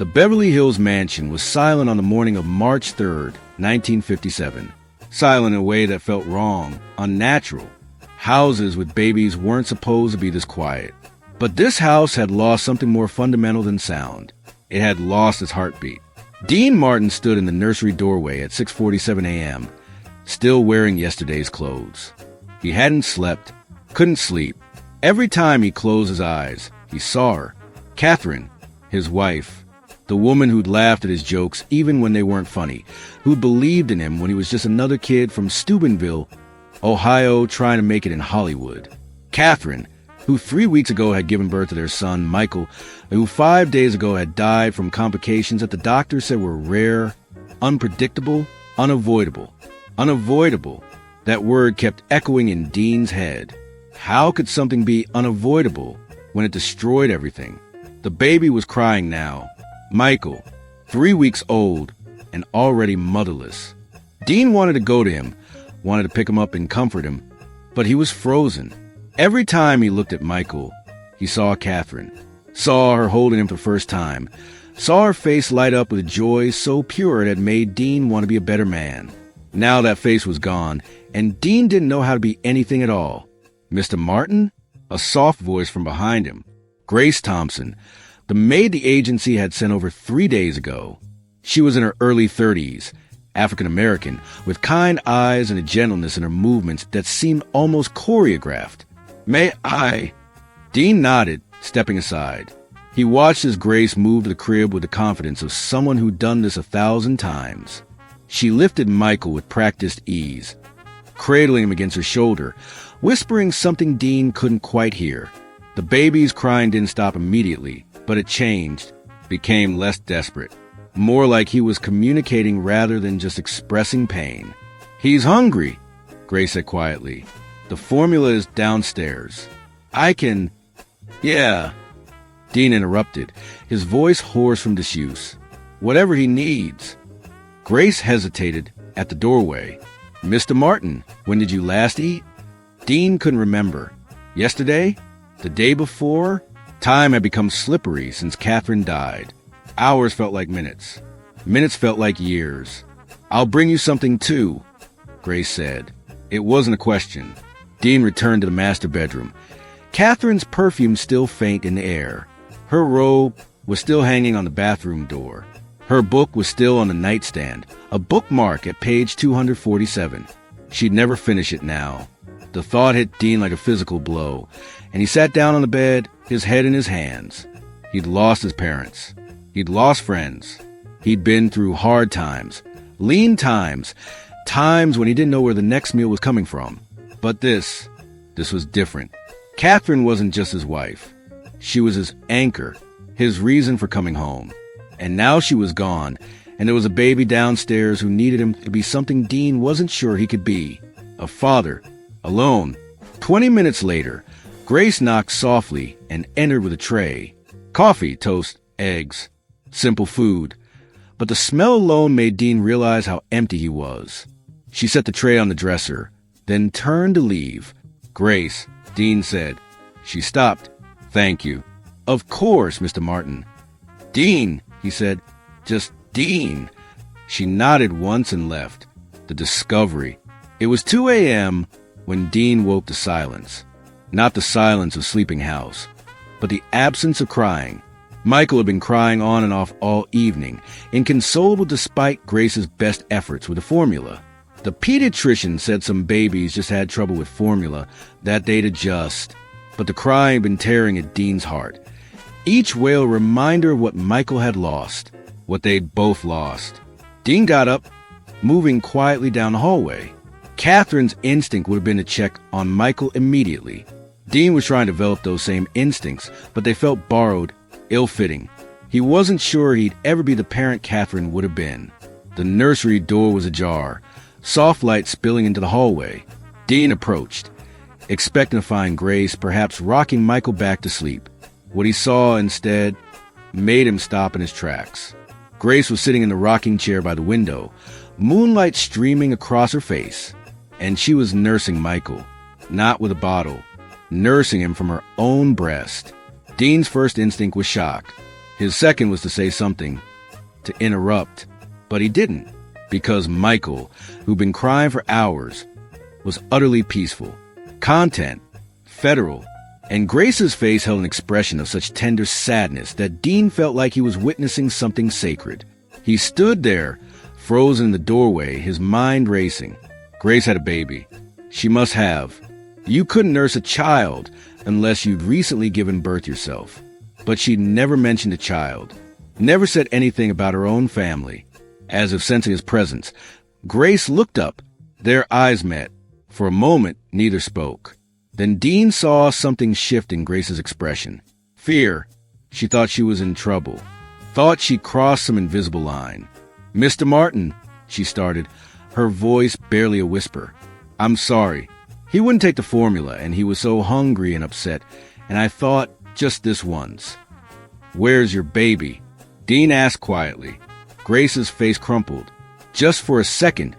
The Beverly Hills mansion was silent on the morning of March 3rd, 1957. Silent in a way that felt wrong, unnatural. Houses with babies weren't supposed to be this quiet. But this house had lost something more fundamental than sound. It had lost its heartbeat. Dean Martin stood in the nursery doorway at 6:47 a.m., still wearing yesterday's clothes. He hadn't slept, couldn't sleep. Every time he closed his eyes, he saw her, Catherine, his wife, the woman who'd laughed at his jokes even when they weren't funny, who'd believed in him when he was just another kid from Steubenville, Ohio, trying to make it in Hollywood. Catherine, who 3 weeks ago had given birth to their son, Michael, and who 5 days ago had died from complications that the doctors said were rare, unpredictable, unavoidable. Unavoidable. That word kept echoing in Dean's head. How could something be unavoidable when it destroyed everything? The baby was crying now. Michael, 3 weeks old and already motherless. Dean wanted to go to him, wanted to pick him up and comfort him, but he was frozen. Every time he looked at Michael, he saw Catherine, saw her holding him for the first time, saw her face light up with joy so pure it had made Dean want to be a better man. Now that face was gone, and Dean didn't know how to be anything at all. Mr. Martin? A soft voice from behind him. Grace Thompson, the maid the agency had sent over 3 days ago. She was in her early 30s, African-American, with kind eyes and a gentleness in her movements that seemed almost choreographed. May I? Dean nodded, stepping aside. He watched as Grace moved to the crib with the confidence of someone who'd done this 1,000 times. She lifted Michael with practiced ease, cradling him against her shoulder, whispering something Dean couldn't quite hear. The baby's crying didn't stop immediately, but it changed, became less desperate, more like he was communicating rather than just expressing pain. He's hungry, Grace said quietly. The formula is downstairs. I can... Yeah. Dean interrupted, his voice hoarse from disuse. Whatever he needs. Grace hesitated at the doorway. Mr. Martin, when did you last eat? Dean couldn't remember. Yesterday? The day before? Time had become slippery since Catherine died. Hours felt like minutes. Minutes felt like years. I'll bring you something too, Grace said. It wasn't a question. Dean returned to the master bedroom. Catherine's perfume still faint in the air. Her robe was still hanging on the bathroom door. Her book was still on the nightstand, a bookmark at page 247. She'd never finish it now. The thought hit Dean like a physical blow, and he sat down on the bed, his head in his hands. He'd lost his parents. He'd lost friends. He'd been through hard times, lean times, times when he didn't know where the next meal was coming from. But this was different. Catherine wasn't just his wife. She was his anchor, his reason for coming home. And now she was gone, and there was a baby downstairs who needed him to be something Dean wasn't sure he could be. A father, alone. 20 minutes later, Grace knocked softly and entered with a tray. Coffee, toast, eggs. Simple food. But the smell alone made Dean realize how empty he was. She set the tray on the dresser, then turned to leave. Grace, Dean said. She stopped. Thank you. Of course, Mr. Martin. Dean, he said. Just Dean. She nodded once and left. The discovery. It was 2 a.m. when Dean woke to silence. Not the silence of sleeping house, but the absence of crying. Michael had been crying on and off all evening, inconsolable despite Grace's best efforts with the formula. The pediatrician said some babies just had trouble with formula, that they'd adjust. But the crying had been tearing at Dean's heart. Each wail a reminder of what Michael had lost, what they'd both lost. Dean got up, moving quietly down the hallway. Catherine's instinct would have been to check on Michael immediately. Dean was trying to develop those same instincts, but they felt borrowed, ill-fitting. He wasn't sure he'd ever be the parent Catherine would have been. The nursery door was ajar, soft light spilling into the hallway. Dean approached, expecting to find Grace perhaps rocking Michael back to sleep. What he saw instead made him stop in his tracks. Grace was sitting in the rocking chair by the window, moonlight streaming across her face, and she was nursing Michael, not with a bottle, nursing him from her own breast. Dean's first instinct was shock. His second was to say something, to interrupt, but he didn't, because Michael, who'd been crying for hours, was utterly peaceful, content, federal, and Grace's face held an expression of such tender sadness that Dean felt like he was witnessing something sacred. He stood there, frozen in the doorway, his mind racing. Grace had a baby. She must have. You couldn't nurse a child unless you'd recently given birth yourself. But she'd never mentioned a child, never said anything about her own family. As if sensing his presence, Grace looked up. Their eyes met. For a moment, neither spoke. Then Dean saw something shift in Grace's expression. Fear. She thought she was in trouble. Thought she'd crossed some invisible line. "Mr. Martin," she started, her voice barely a whisper. "I'm sorry." He wouldn't take the formula, and he was so hungry and upset, and I thought, just this once. "Where's your baby?" Dean asked quietly. Grace's face crumpled. Just for a second,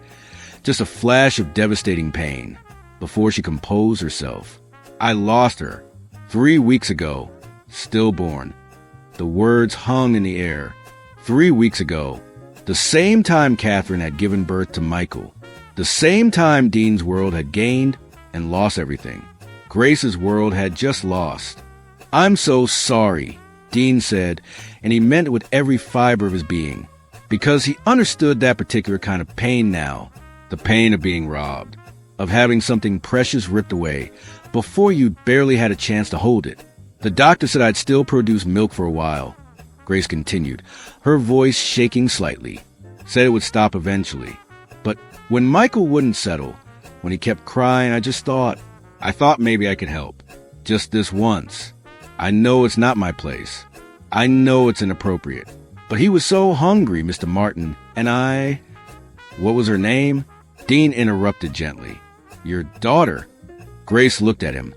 just a flash of devastating pain, before she composed herself. "I lost her 3 weeks ago, stillborn." The words hung in the air. 3 weeks ago, the same time Catherine had given birth to Michael, the same time Dean's world had gained and lost everything. Grace's world had just lost. "I'm so sorry," Dean said, and he meant it with every fiber of his being, because he understood that particular kind of pain now, the pain of being robbed, of having something precious ripped away before you'd barely had a chance to hold it. "The doctor said I'd still produce milk for a while," Grace continued, her voice shaking slightly. "Said it would stop eventually. But when Michael wouldn't settle, when he kept crying, I thought maybe I could help. Just this once. I know it's not my place. I know it's inappropriate. But he was so hungry, Mr. Martin, and I—" "What was her name?" Dean interrupted gently. "Your daughter." Grace looked at him,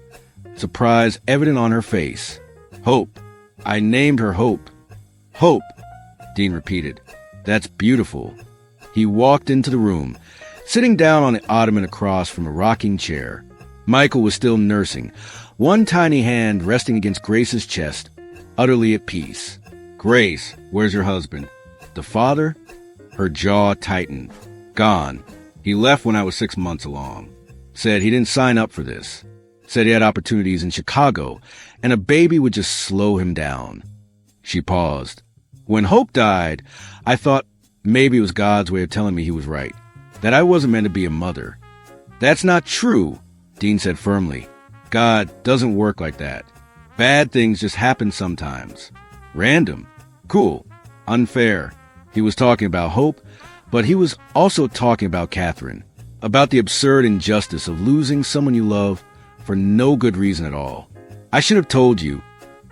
surprise evident on her face. "Hope. I named her Hope." "Hope," Dean repeated. "That's beautiful." He walked into the room, sitting down on the ottoman across from a rocking chair. Michael was still nursing, one tiny hand resting against Grace's chest, utterly at peace. "Grace, where's your husband?" "The father?" Her jaw tightened. "Gone. He left when I was 6 months along. Said he didn't sign up for this. Said he had opportunities in Chicago, and a baby would just slow him down." She paused. "When Hope died, I thought maybe it was God's way of telling me he was right, that I wasn't meant to be a mother." "That's not true," Dean said firmly. "God doesn't work like that. Bad things just happen sometimes. Random. Cool. Unfair." He was talking about Hope, but he was also talking about Catherine, about the absurd injustice of losing someone you love for no good reason at all. "I should have told you,"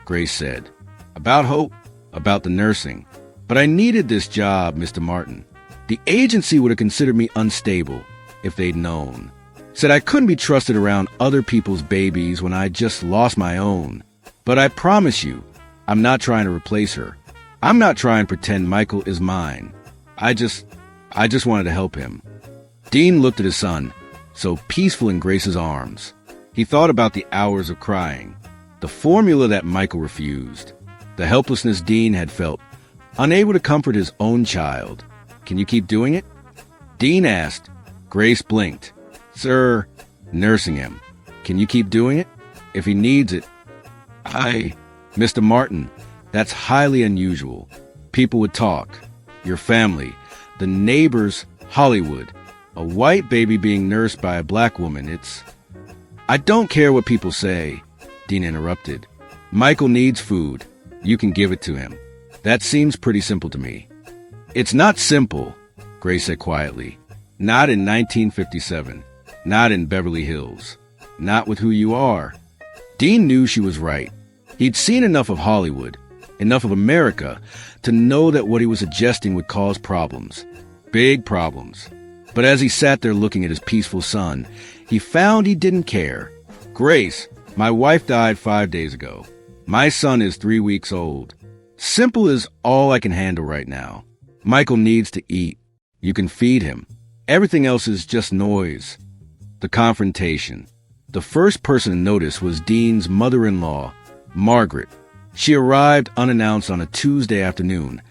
Grace said. "About Hope, about the nursing. But I needed this job, Mr. Martin. The agency would have considered me unstable if they'd known. Said I couldn't be trusted around other people's babies when I just lost my own. But I promise you, I'm not trying to replace her. I'm not trying to pretend Michael is mine. I just wanted to help him." Dean looked at his son, so peaceful in Grace's arms. He thought about the hours of crying, the formula that Michael refused, the helplessness Dean had felt, unable to comfort his own child. "Can you keep doing it?" Dean asked. Grace blinked. "Sir," nursing him. "Can you keep doing it? If he needs it." "Mr. Martin, that's highly unusual. People would talk. Your family, the neighbors, Hollywood. A white baby being nursed by a black woman, it's—" "I don't care what people say," Dean interrupted. "Michael needs food. You can give it to him. That seems pretty simple to me." "It's not simple," Grace said quietly. "Not in 1957. Not in Beverly Hills. Not with who you are." Dean knew she was right. He'd seen enough of Hollywood, enough of America, to know that what he was suggesting would cause problems. Big problems. But as he sat there looking at his peaceful son, he found he didn't care. "Grace, my wife died 5 days ago. My son is 3 weeks old. Simple is all I can handle right now. Michael needs to eat. You can feed him. Everything else is just noise." The confrontation. The first person to notice was Dean's mother-in-law, Margaret. She arrived unannounced on a Tuesday afternoon,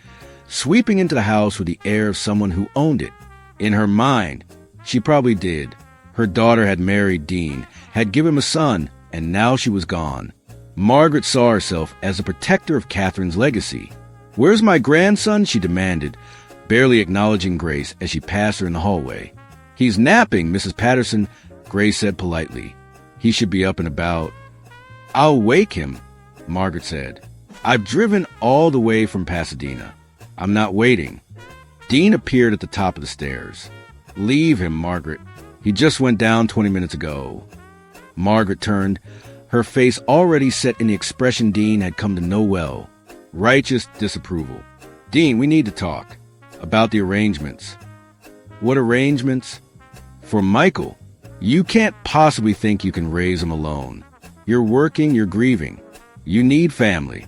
sweeping into the house with the air of someone who owned it. In her mind, she probably did. Her daughter had married Dean, had given him a son, and now she was gone. Margaret saw herself as a protector of Catherine's legacy. "Where's my grandson?" she demanded, barely acknowledging Grace as she passed her in the hallway. "He's napping, Mrs. Patterson," Grace said politely. "He should be up and about." "I'll wake him," Margaret said. "I've driven all the way from Pasadena. I'm not waiting." Dean appeared at the top of the stairs. "Leave him, Margaret. He just went down 20 minutes ago." Margaret turned, her face already set in the expression Dean had come to know well. Righteous disapproval. "Dean, we need to talk. About the arrangements." "What arrangements?" "For Michael. You can't possibly think you can raise him alone. You're working, you're grieving. You need family.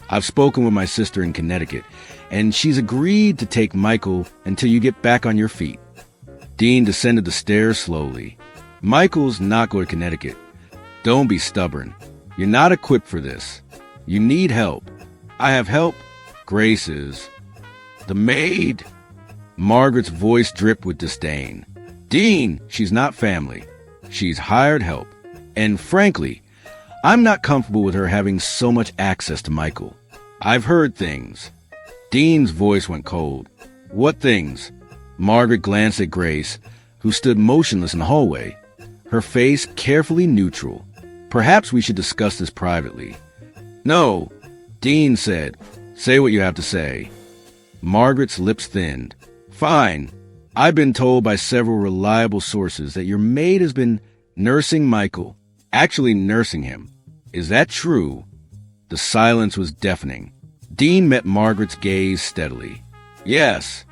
I've spoken with my sister in Connecticut, and she's agreed to take Michael until you get back on your feet." Dean descended the stairs slowly. "Michael's not going to Connecticut. Don't be stubborn. You're not equipped for this. You need help." "I have help." "Grace is." "The maid." Margaret's voice dripped with disdain. "Dean, she's not family. She's hired help. And frankly, I'm not comfortable with her having so much access to Michael. I've heard things." Dean's voice went cold. "What things?" Margaret glanced at Grace, who stood motionless in the hallway, her face carefully neutral. "Perhaps we should discuss this privately." "No," Dean said. "Say what you have to say." Margaret's lips thinned. "Fine. I've been told by several reliable sources that your maid has been nursing Michael, actually nursing him. Is that true?" The silence was deafening. Dean met Margaret's gaze steadily. "Yes."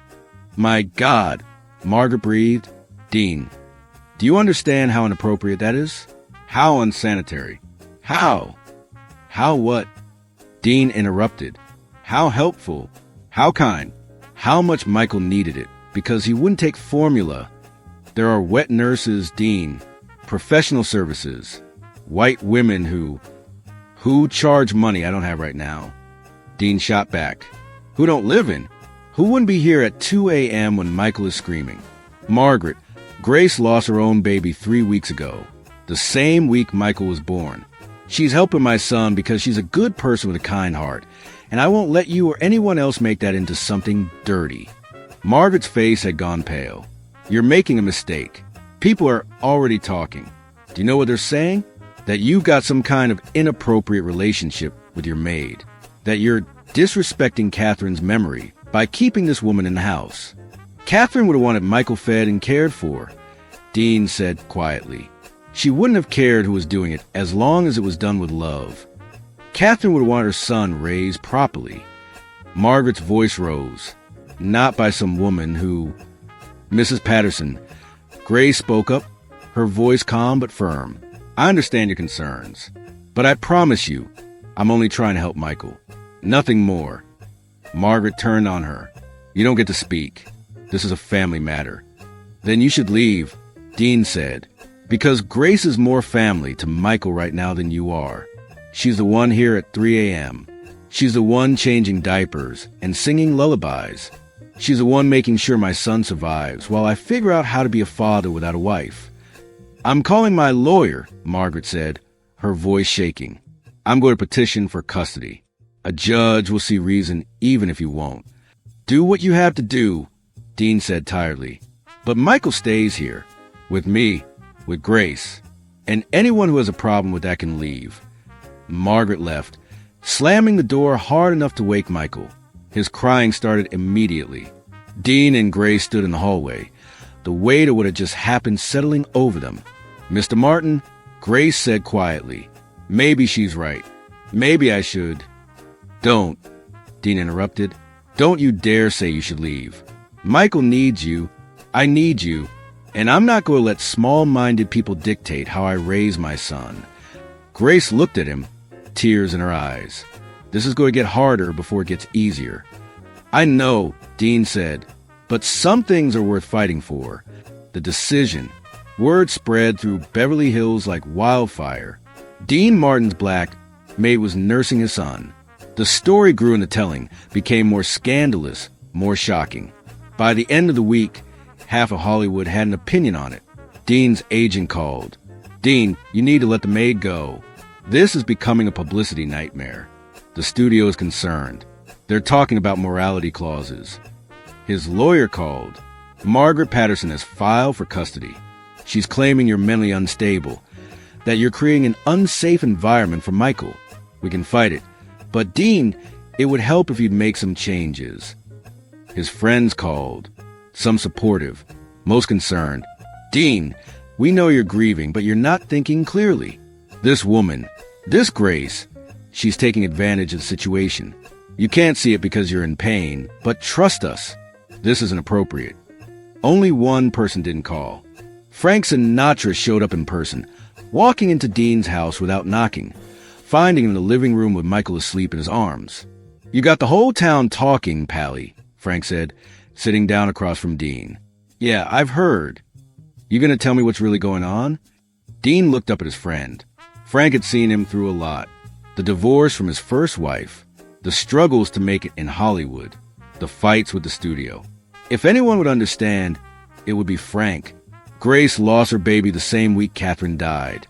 "My God," Margaret breathed. "Dean, do you understand how inappropriate that is? How unsanitary? How?" "How what?" Dean interrupted. "How helpful. How kind. How much Michael needed it, because he wouldn't take formula. There are wet nurses, Dean, professional services, white women who charge money I don't have right now." Dean shot back. "Who don't live in? Who wouldn't be here at 2 a.m. when Michael is screaming? Margaret, Grace lost her own baby 3 weeks ago, the same week Michael was born. She's helping my son because she's a good person with a kind heart, and I won't let you or anyone else make that into something dirty." Margaret's face had gone pale. "You're making a mistake. People are already talking. Do you know what they're saying? That you've got some kind of inappropriate relationship with your maid. That you're disrespecting Catherine's memory by keeping this woman in the house. Catherine would have wanted Michael fed and cared for," Dean said quietly. "She wouldn't have cared who was doing it as long as it was done with love. Catherine would have wanted her son raised properly." Margaret's voice rose. "Not by some woman who—" "Mrs. Patterson," Grace spoke up, her voice calm but firm. "I understand your concerns, but I promise you, I'm only trying to help Michael. Nothing more." Margaret turned on her. "You don't get to speak. This is a family matter." "Then you should leave," Dean said, "because Grace is more family to Michael right now than you are. She's the one here at 3 a.m. She's the one changing diapers and singing lullabies. She's the one making sure my son survives while I figure out how to be a father without a wife." "I'm calling my lawyer," Margaret said, her voice shaking. "I'm going to petition for custody. A judge will see reason even if you won't." "Do what you have to do," Dean said tiredly. "But Michael stays here. With me. With Grace. And anyone who has a problem with that can leave." Margaret left, slamming the door hard enough to wake Michael. His crying started immediately. Dean and Grace stood in the hallway, the weight of what had just happened settling over them. "Mr. Martin," Grace said quietly, "maybe she's right. Maybe I should—" "Don't," Dean interrupted. "Don't you dare say you should leave. Michael needs you. I need you. And I'm not going to let small-minded people dictate how I raise my son." Grace looked at him, tears in her eyes. "This is going to get harder before it gets easier." "I know," Dean said, "but some things are worth fighting for. The decision." Word spread through Beverly Hills like wildfire. Dean Martin's black, Maid was nursing his son. The story grew in the telling, became more scandalous, more shocking. By the end of the week, half of Hollywood had an opinion on it. Dean's agent called. "Dean, you need to let the maid go. This is becoming a publicity nightmare." The studio is concerned. They're talking about morality clauses. His lawyer called. "Margaret Patterson has filed for custody. She's claiming you're mentally unstable, that you're creating an unsafe environment for Michael. We can fight it. But Dean, it would help if you'd make some changes." His friends called. Some supportive, most concerned. "Dean, we know you're grieving, but you're not thinking clearly. This woman, this Grace, she's taking advantage of the situation. You can't see it because you're in pain, but trust us, this isn't appropriate." Only one person didn't call. Frank Sinatra showed up in person, walking into Dean's house without knocking, finding him in the living room with Michael asleep in his arms. "You got the whole town talking, Pally," Frank said, sitting down across from Dean. "Yeah, I've heard. You gonna tell me what's really going on?" Dean looked up at his friend. Frank had seen him through a lot. The divorce from his first wife, the struggles to make it in Hollywood, the fights with the studio. If anyone would understand, it would be Frank. Grace lost her baby the same week Catherine died.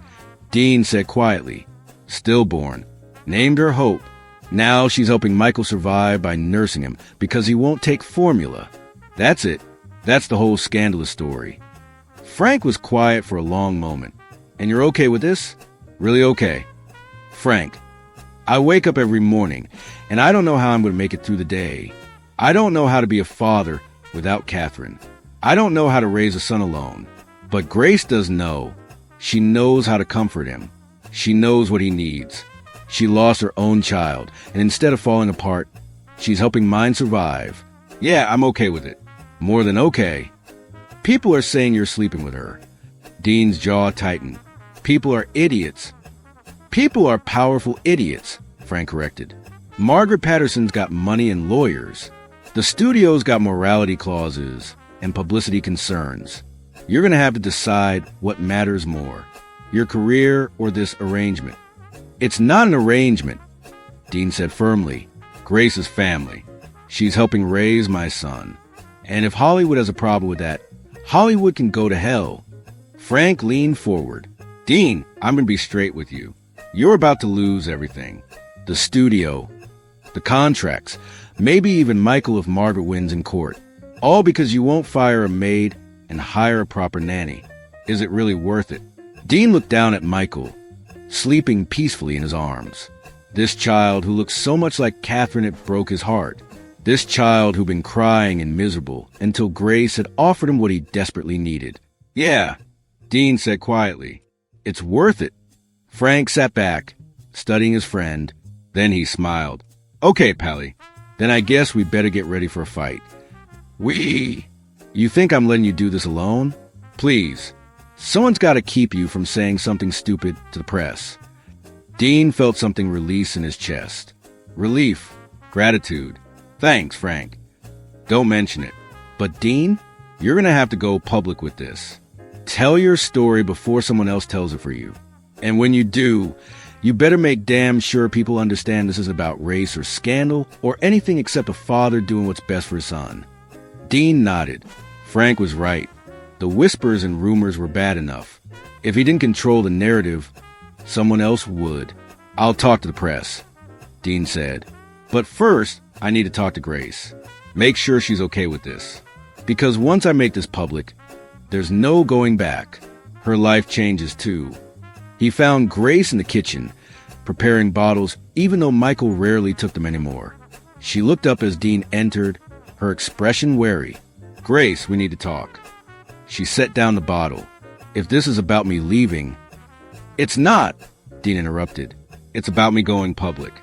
Dean said quietly, "Stillborn." Named her Hope. Now she's helping Michael survive by nursing him because he won't take formula. That's it. That's the whole scandalous story. Frank was quiet for a long moment. "And you're okay with this? Really okay?" "Frank, I wake up every morning, and I don't know how I'm going to make it through the day. I don't know how to be a father without Catherine. I don't know how to raise a son alone. But Grace does know. She knows how to comfort him. She knows what he needs. She lost her own child, and instead of falling apart, she's helping mine survive. Yeah, I'm okay with it. More than okay." "People are saying you're sleeping with her." Dean's jaw tightened. "People are idiots." "People are powerful idiots," Frank corrected. "Margaret Patterson's got money and lawyers. The studio's got morality clauses and publicity concerns. You're going to have to decide what matters more, your career or this arrangement." "It's not an arrangement," Dean said firmly. "Grace is family. She's helping raise my son. And if Hollywood has a problem with that, Hollywood can go to hell." Frank leaned forward. "Dean, I'm going to be straight with you. You're about to lose everything. The studio, the contracts, maybe even Michael if Margaret wins in court. All because you won't fire a maid and hire a proper nanny. Is it really worth it?" Dean looked down at Michael, sleeping peacefully in his arms. This child who looked so much like Catherine it broke his heart. This child who'd been crying and miserable until Grace had offered him what he desperately needed. "Yeah," Dean said quietly. "It's worth it." Frank sat back, studying his friend. Then he smiled. "Okay, Pally, then I guess we better get ready for a fight." You think I'm letting you do this alone? Please. Someone's got to keep you from saying something stupid to the press." Dean felt something release in his chest. Relief. Gratitude. "Thanks, Frank. Don't mention it. But Dean, you're going to have to go public with this. Tell your story before someone else tells it for you. And when you do, you better make damn sure people understand this isn't about race or scandal or anything except a father doing what's best for his son." Dean nodded. Frank was right. The whispers and rumors were bad enough. If he didn't control the narrative, someone else would. "I'll talk to the press," Dean said. "But first, I need to talk to Grace. Make sure she's okay with this. Because once I make this public, there's no going back. Her life changes too." He found Grace in the kitchen, preparing bottles even though Michael rarely took them anymore. She looked up as Dean entered, her expression wary. "Grace, we need to talk." She set down the bottle. "If this is about me leaving..." "It's not," Dean interrupted. "It's about me going public.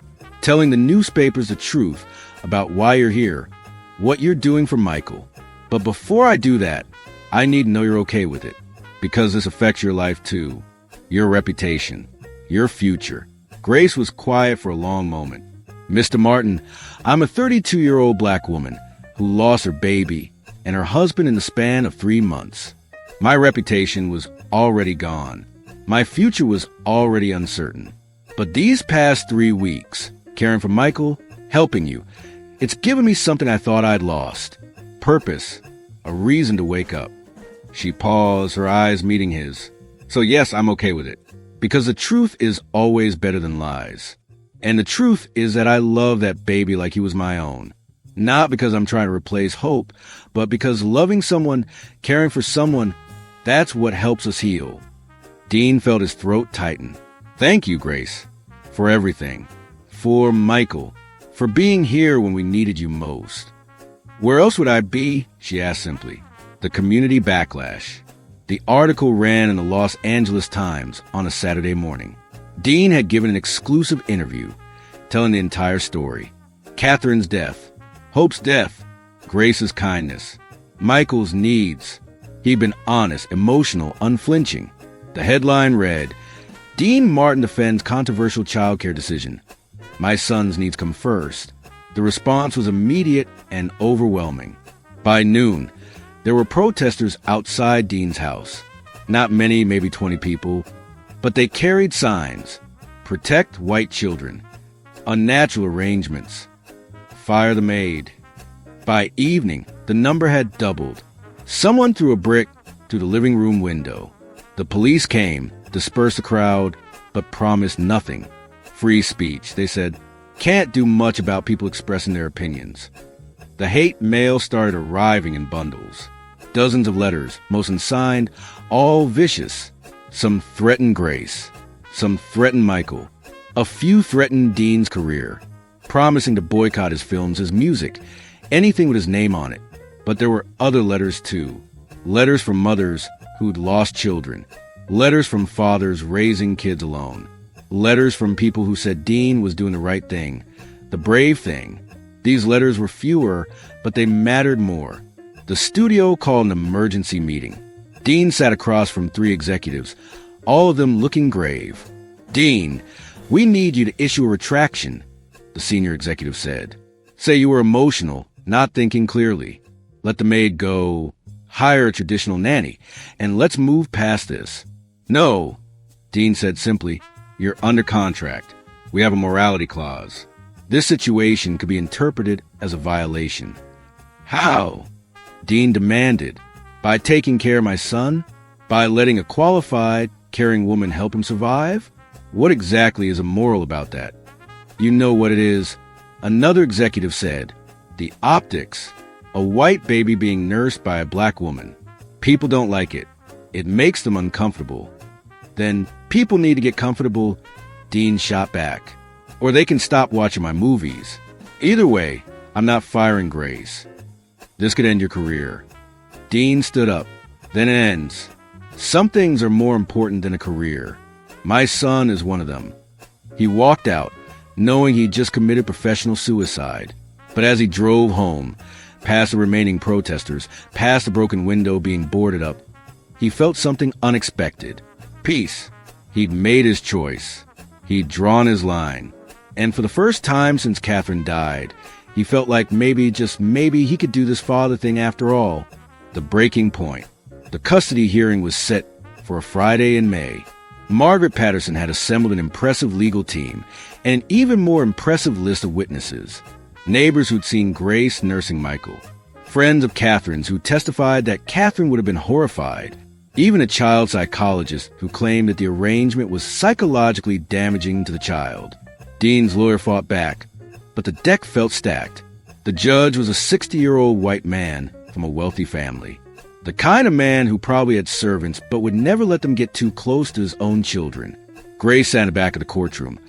Telling the newspapers the truth about why you're here, what you're doing for Michael. But before I do that, I need to know you're okay with it. Because this affects your life too. Your reputation. Your future." Grace was quiet for a long moment. "Mr. Martin, I'm a 32-year-old black woman who lost her baby and her husband in the span of 3 months. My reputation was already gone. My future was already uncertain. But these past 3 weeks, Caring for Michael, helping you. It's given me something I thought I'd lost. Purpose, a reason to wake up. She paused, her eyes meeting his. So yes, I'm okay with it. Because the truth is always better than lies. And the truth is that I love that baby like he was my own. Not because I'm trying to replace hope, but because loving someone, caring for someone, that's what helps us heal. Dean felt his throat tighten. Thank you, Grace, for everything. For Michael, for being here when we needed you most. Where else would I be? She asked simply. The community backlash. The article ran in the Los Angeles Times on a Saturday morning. Dean had given an exclusive interview, telling the entire story. Catherine's death, Hope's death, Grace's kindness, Michael's needs. He'd been honest, emotional, unflinching. The headline read, Dean Martin defends controversial childcare decision. My son's needs come first. The response was immediate and overwhelming. By noon, there were protesters outside Dean's house. Not many, maybe 20 people, but they carried signs. Protect white children. Unnatural arrangements. Fire the Maid. By evening, the number had doubled. Someone threw a brick through the living room window. The police came, dispersed the crowd, but promised nothing. Free speech, they said, can't do much about people expressing their opinions. The hate mail started arriving in bundles. Dozens of letters, most unsigned, all vicious. Some threatened Grace. Some threatened Michael. A few threatened Dean's career, promising to boycott his films, his music, anything with his name on it. But there were other letters too. Letters from mothers who'd lost children. Letters from fathers raising kids alone. Letters from people who said Dean was doing the right thing, the brave thing. These letters were fewer, but they mattered more. The studio called an emergency meeting. Dean sat across from 3 executives, all of them looking grave. Dean, we need you to issue a retraction, the senior executive said. Say you were emotional, not thinking clearly. Let the maid go. Hire a traditional nanny, and let's move past this. No, Dean said simply, you're under contract. We have a morality clause. This situation could be interpreted as a violation. How? Dean demanded. By taking care of my son? By letting a qualified, caring woman help him survive? What exactly is immoral about that? You know what it is. Another executive said, the optics. A white baby being nursed by a black woman. People don't like it. It makes them uncomfortable. Then people need to get comfortable, Dean shot back. Or they can stop watching my movies. Either way, I'm not firing Grace. This could end your career. Dean stood up. Then it ends. Some things are more important than a career. My son is one of them. He walked out, knowing he'd just committed professional suicide. But as he drove home, past the remaining protesters, past the broken window being boarded up, he felt something unexpected. Peace. He'd made his choice. He'd drawn his line. And for the first time since Catherine died, he felt like maybe, just maybe, he could do this father thing after all. The breaking point. The custody hearing was set for a Friday in May. Margaret Patterson had assembled an impressive legal team and an even more impressive list of witnesses. Neighbors who'd seen Grace nursing Michael. Friends of Catherine's who testified that Catherine would have been horrified. Even a child psychologist who claimed that the arrangement was psychologically damaging to the child. Dean's lawyer fought back, but the deck felt stacked. The judge was a 60-year-old white man from a wealthy family. The kind of man who probably had servants but would never let them get too close to his own children. Grace sat in the back of the courtroom.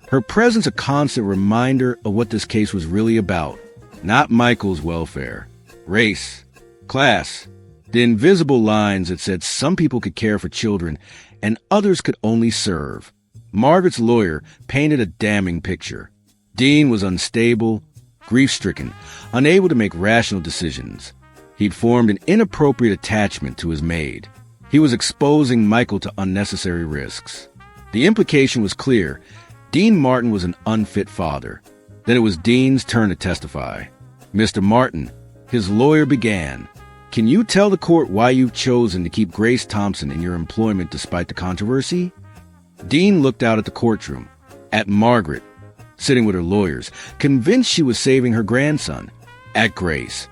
Her presence a constant reminder of what this case was really about. Not Michael's welfare. Race. Class. The invisible lines that said some people could care for children and others could only serve. Margaret's lawyer painted a damning picture. Dean was unstable, grief-stricken, unable to make rational decisions. He'd formed an inappropriate attachment to his maid. He was exposing Michael to unnecessary risks. The implication was clear. Dean Martin was an unfit father. Then it was Dean's turn to testify. Mr. Martin, his lawyer began. Can you tell the court why you've chosen to keep Grace Thompson in your employment despite the controversy? Dean looked out at the courtroom, at Margaret, sitting with her lawyers, convinced she was saving her grandson. At Grace,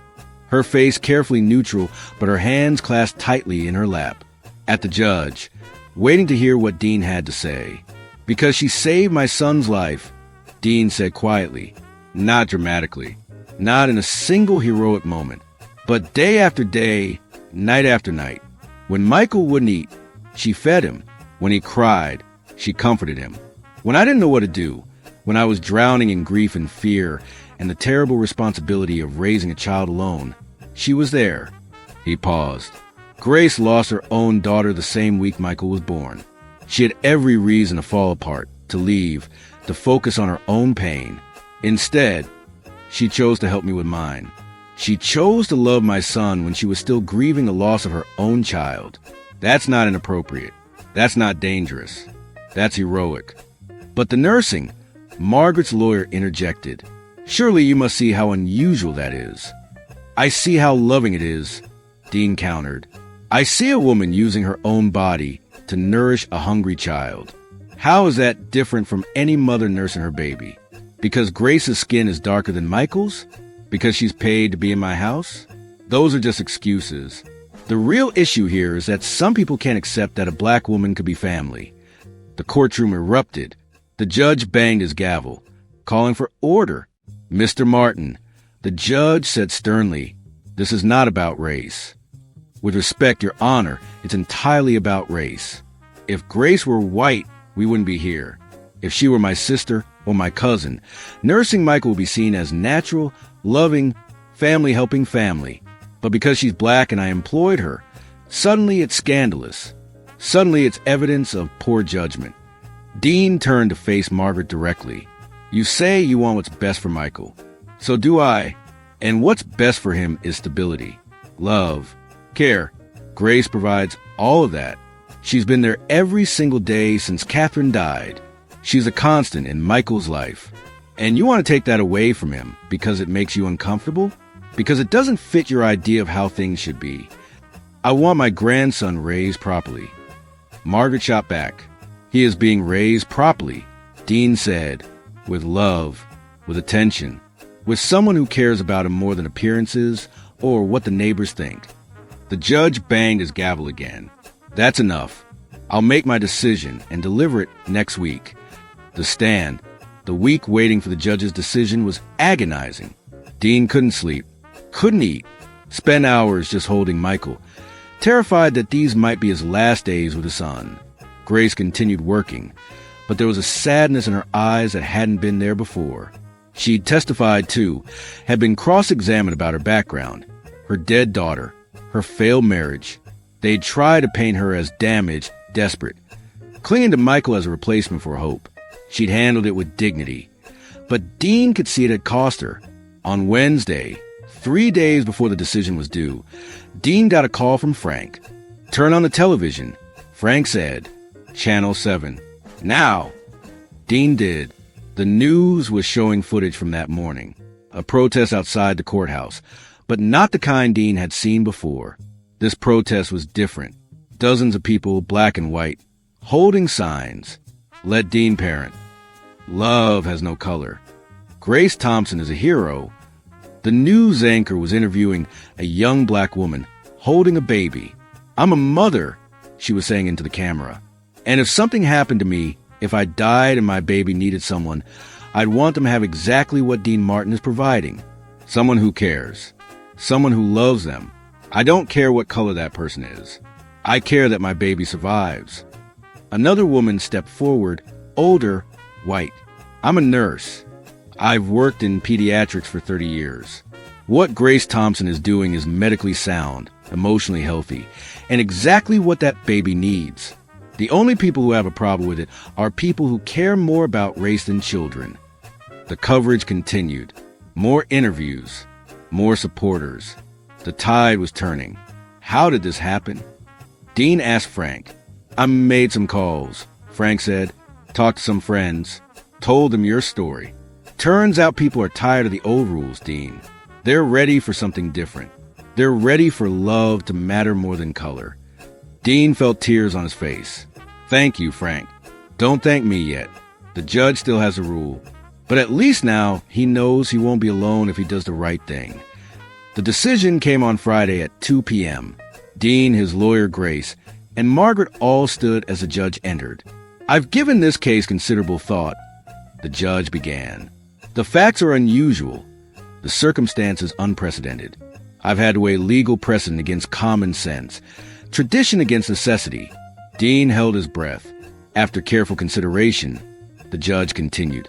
her face carefully neutral, but her hands clasped tightly in her lap. At the judge, waiting to hear what Dean had to say. Because she saved my son's life, Dean said quietly, not dramatically, not in a single heroic moment, but day after day, night after night. When Michael wouldn't eat, she fed him. When he cried, she comforted him. When I didn't know what to do, when I was drowning in grief and fear and the terrible responsibility of raising a child alone, she was there. He paused. Grace lost her own daughter the same week Michael was born. She had every reason to fall apart, to leave, to focus on her own pain. Instead, she chose to help me with mine. She chose to love my son when she was still grieving the loss of her own child. That's not inappropriate. That's not dangerous. That's heroic. But the nursing, Margaret's lawyer interjected. Surely you must see how unusual that is. I see how loving it is, Dean countered. I see a woman using her own body to nourish a hungry child. How is that different from any mother nursing her baby? Because Grace's skin is darker than Michael's? Because she's paid to be in my house? Those are just excuses. The real issue here is that some people can't accept that a black woman could be family. The courtroom erupted. The judge banged his gavel, calling for order. Mr. Martin, the judge said sternly, this is not about race. With respect, Your Honor, it's entirely about race. If Grace were white, we wouldn't be here. If she were my sister or my cousin, nursing Michael would be seen as natural, loving, family helping family. But because she's black and I employed her, suddenly it's scandalous. Suddenly it's evidence of poor judgment. Dean turned to face Margaret directly. You say you want what's best for Michael. So do I. And what's best for him is stability, love, care. Grace provides all of that. She's been there every single day since Catherine died. She's a constant in Michael's life. And you want to take that away from him because it makes you uncomfortable? Because it doesn't fit your idea of how things should be. I want my grandson raised properly. Margaret shot back. He is being raised properly, Dean said, with love, with attention, with someone who cares about him more than appearances or what the neighbors think. The judge banged his gavel again. That's enough. I'll make my decision and deliver it next week. The stand, the week waiting for the judge's decision, was agonizing. Dean couldn't sleep, couldn't eat, spent hours just holding Michael, terrified that these might be his last days with his son. Grace continued working, but there was a sadness in her eyes that hadn't been there before. She'd testified, too, had been cross-examined about her background, her dead daughter, her failed marriage. They'd tried to paint her as damaged, desperate, clinging to Michael as a replacement for hope. She'd handled it with dignity. But Dean could see it had cost her. On Wednesday, 3 days before the decision was due, Dean got a call from Frank. Turn on the television, Frank said. Channel 7. Now. Dean did. The news was showing footage from that morning. A protest outside the courthouse, but not the kind Dean had seen before. This protest was different. Dozens of people, black and white, holding signs. Let Dean parent. Love has no color. Grace Thompson is a hero. The news anchor was interviewing a young black woman holding a baby. I'm a mother, she was saying into the camera. And if something happened to me, if I died and my baby needed someone, I'd want them to have exactly what Dean Martin is providing. Someone who cares. Someone who loves them. I don't care what color that person is. I care that my baby survives. Another woman stepped forward, older, white. I'm a nurse. I've worked in pediatrics for 30 years. What Grace Thompson is doing is medically sound, emotionally healthy, and exactly what that baby needs. The only people who have a problem with it are people who care more about race than children. The coverage continued. More interviews. More supporters. The tide was turning. How did this happen? Dean asked Frank. I made some calls, Frank said. Talked to some friends. Told them your story. Turns out people are tired of the old rules, Dean. They're ready for something different. They're ready for love to matter more than color. Dean felt tears on his face. Thank you, Frank. Don't thank me yet. The judge still has a rule. But at least now he knows he won't be alone if he does the right thing. The decision came on Friday at 2 p.m. Dean, his lawyer Grace, and Margaret all stood as the judge entered. "I've given this case considerable thought," the judge began. "The facts are unusual, the circumstances unprecedented. I've had to weigh legal precedent against common sense, tradition against necessity." Dean held his breath. After careful consideration, the judge continued,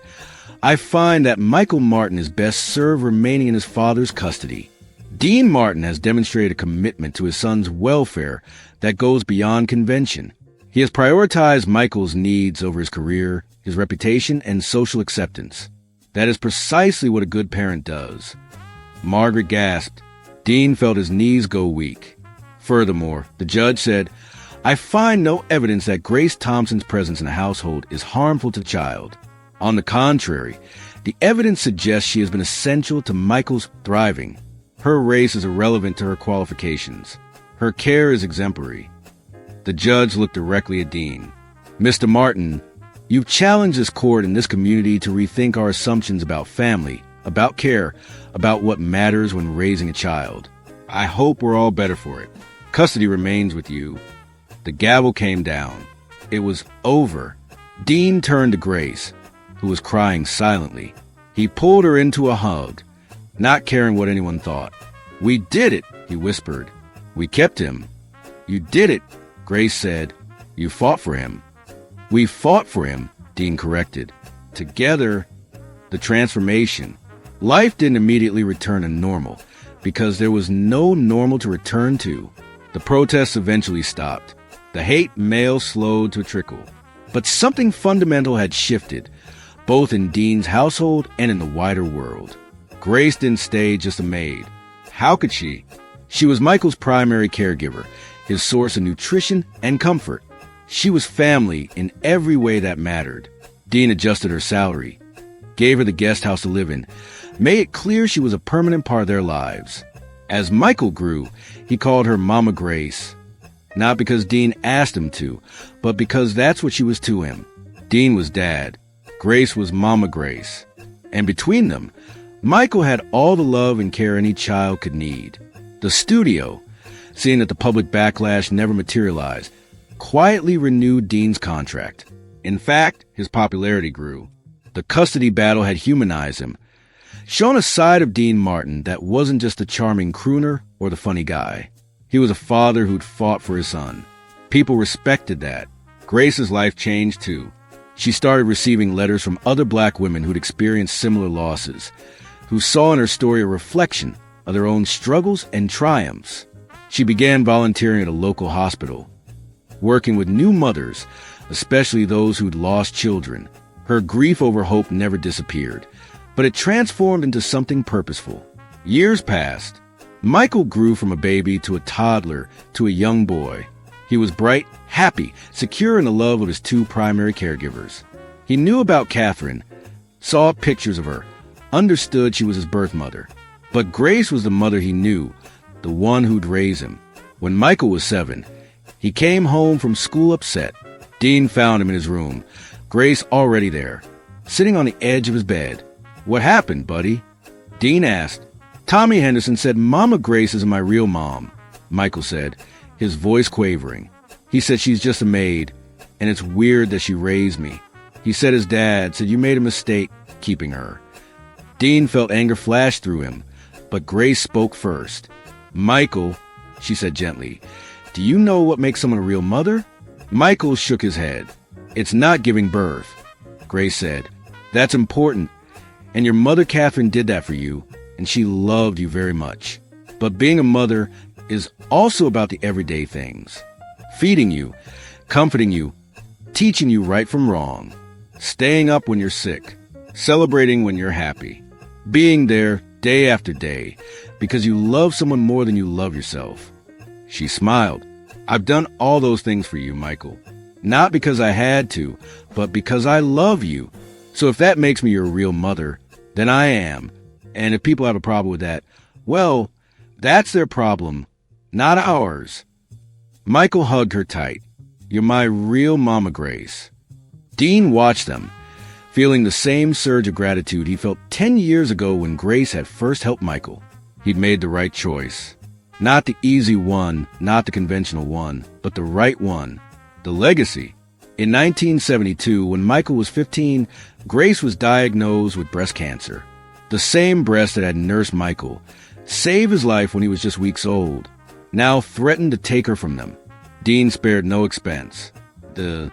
"I find that Michael Martin is best served remaining in his father's custody. Dean Martin has demonstrated a commitment to his son's welfare that goes beyond convention. He has prioritized Michael's needs over his career, his reputation, and social acceptance. That is precisely what a good parent does." Margaret gasped. Dean felt his knees go weak. Furthermore, the judge said, "I find no evidence that Grace Thompson's presence in the household is harmful to the child. On the contrary, the evidence suggests she has been essential to Michael's thriving. Her race is irrelevant to her qualifications. Her care is exemplary." The judge looked directly at Dean. "Mr. Martin, you've challenged this court and this community to rethink our assumptions about family, about care, about what matters when raising a child. I hope we're all better for it. Custody remains with you." The gavel came down. It was over. Dean turned to Grace, who was crying silently. He pulled her into a hug, not caring what anyone thought. "We did it," he whispered. "We kept him." "You did it," Grace said. "You fought for him." "We fought for him," Dean corrected. Together, the transformation. Life didn't immediately return to normal, because there was no normal to return to. The protests eventually stopped. The hate mail slowed to a trickle. But something fundamental had shifted, both in Dean's household and in the wider world. Grace didn't stay just a maid. How could she? She was Michael's primary caregiver, his source of nutrition and comfort. She was family in every way that mattered. Dean adjusted her salary, gave her the guest house to live in, made it clear she was a permanent part of their lives. As Michael grew, he called her Mama Grace. Not because Dean asked him to, but because that's what she was to him. Dean was Dad. Grace was Mama Grace. And between them, Michael had all the love and care any child could need. The studio, seeing that the public backlash never materialized, quietly renewed Dean's contract. In fact, his popularity grew. The custody battle had humanized him, shown a side of Dean Martin that wasn't just the charming crooner or the funny guy. He was a father who'd fought for his son. People respected that. Grace's life changed too. She started receiving letters from other black women who'd experienced similar losses, who saw in her story a reflection of their own struggles and triumphs. She began volunteering at a local hospital, working with new mothers, especially those who'd lost children. Her grief over hope never disappeared, but it transformed into something purposeful. Years passed. Michael grew from a baby to a toddler to a young boy. He was bright, happy, secure in the love of his two primary caregivers. He knew about Catherine, saw pictures of her, understood she was his birth mother. But Grace was the mother he knew, the one who'd raise him. When Michael was 7, he came home from school upset. Dean found him in his room, Grace already there, sitting on the edge of his bed. "What happened, buddy?" Dean asked. "Tommy Henderson said Mama Grace isn't my real mom," Michael said, his voice quavering. "He said she's just a maid, and it's weird that she raised me. He said his dad said you made a mistake keeping her." Dean felt anger flash through him, but Grace spoke first. "Michael," she said gently, "do you know what makes someone a real mother?" Michael shook his head. "It's not giving birth," Grace said. "That's important, and your mother Catherine did that for you, and she loved you very much. But being a mother is also about the everyday things. Feeding you, comforting you, teaching you right from wrong, staying up when you're sick, celebrating when you're happy, being there day after day because you love someone more than you love yourself." She smiled. "I've done all those things for you, Michael. Not because I had to, but because I love you. So if that makes me your real mother, then I am. And if people have a problem with that, well, that's their problem, not ours." Michael hugged her tight. "You're my real Mama Grace." Dean watched them. feeling the same surge of gratitude he felt 10 years ago when Grace had first helped Michael. He'd made the right choice. Not the easy one, not the conventional one, but the right one. The legacy. In 1972, when Michael was 15, Grace was diagnosed with breast cancer. The same breast that had nursed Michael, saved his life when he was just weeks old, now threatened to take her from them. Dean spared no expense. The